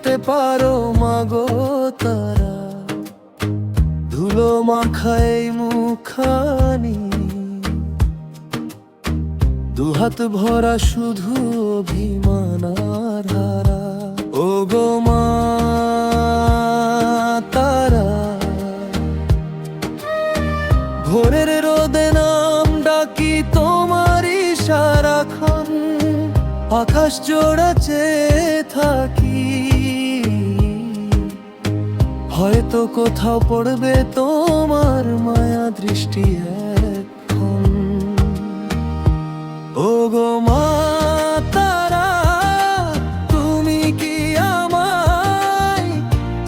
করতে পারো মাগো তারা, ধুলো মাখায় মুখানি, দুহাত ভরা শুধু অভিমান আর হারা। ও গো মা তারা, ভোরের রোদে নাম ডাকি তোমারই সারাক্ষণ, আকাশ জোড়া চেয়ে থাকি, হয়তো কোথাও পড়বে তোমার মায়া দৃষ্টি এখন। ও গো মা তারা, তুমি কি আমায়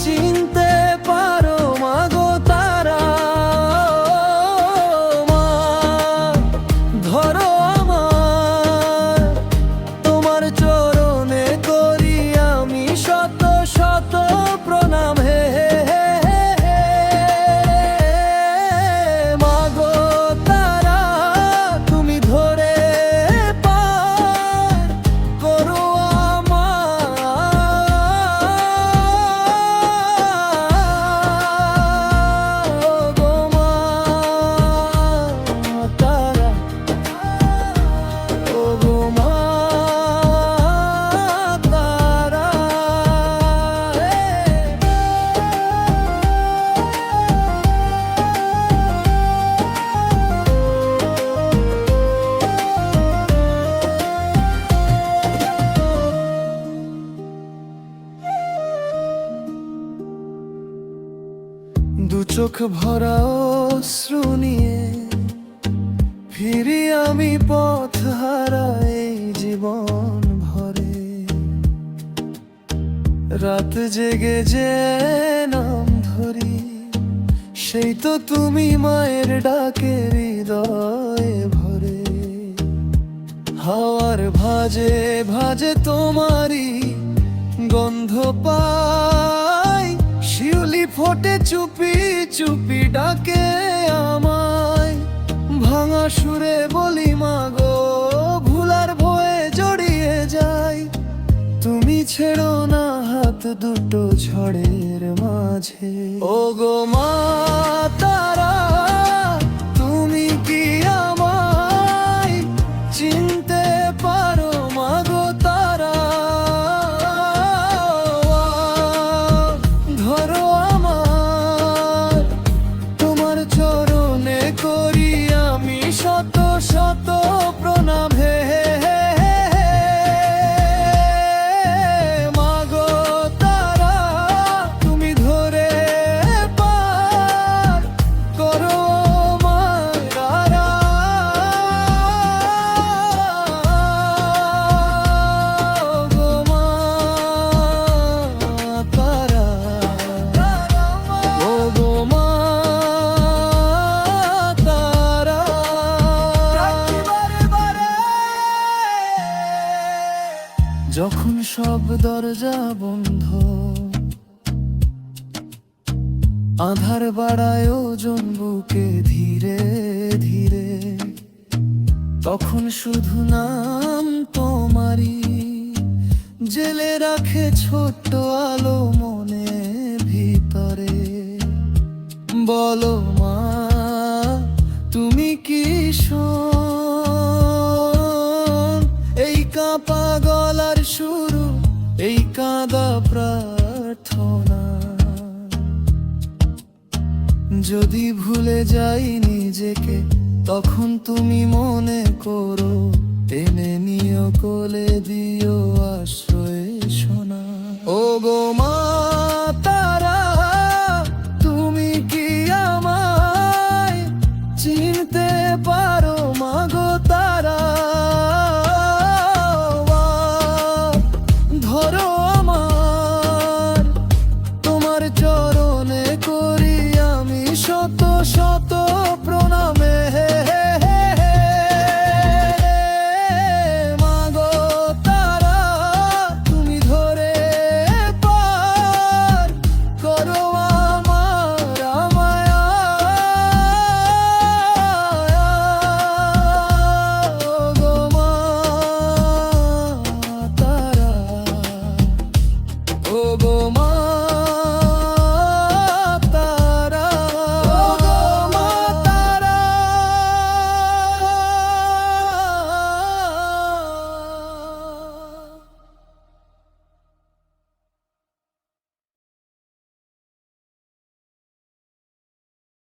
চিনতে পারো মাগো তারা? মা ধরো আমার, তোমার চরণে করি আমি শত শত প্রণাম। হে মাগো তারা, তুমি ধরে পার করো আমার। গো মা তারা, ও গো মা তারা। দু চোখ ভরা অশ্রু নিয়ে ফিরি আমি পথ হারা এই জীবন ভরে, রাত জেগে যে নাম ধরি, সেই তো তুমি মায়ের ডাকে হৃদয়ে ভরে। হাওয়ার ভাজে ভাজে তোমারই গন্ধ পাই, শিউলি ফোটে চুপি চুপি ডাকে আমায়, ভাঙা সুরে বলি মাগো ভুলার ভয়ে জড়িয়ে যাই, তুমি ছেড়ো না হাত দুটো ঝড়ের মাঝে। ও গো মা তারা, তুমি কি আমায় চিনতে পারো মাগো তারা? ধরো আমার, তোমার চরণে করি আমি শত শত প্রণাম। হে মাগো তারা, তুমি ধরে পার করো আমার। গো মা তারা, ও গো মা তারা। যখন সব দরজা বন্ধ, আধার বাড়ায় ওজন বুকে ধীরে ধীরে, তখন শুধু নাম তোমারই জেলে রাখে ছোট্ট আলো মনে ভিতরে। বলো মা তুমি কি শোন এই কাঁপা গলার শুরু, এই কাঁদা প্রার্থনা? যদি ভুলে যাই নিজেকে, তখন তুমি মনে করো, টেনে নিও কোলে দিও আশ্রয় সোনা। ও গো মা তারা, তুমি কি আমায় চিনতে পারো মাগো তারা? ধরো আমার, তোমার চরণে করি আমি শত শত প্রণামে। মাগো তারা, তুমি ধরে পার গো মা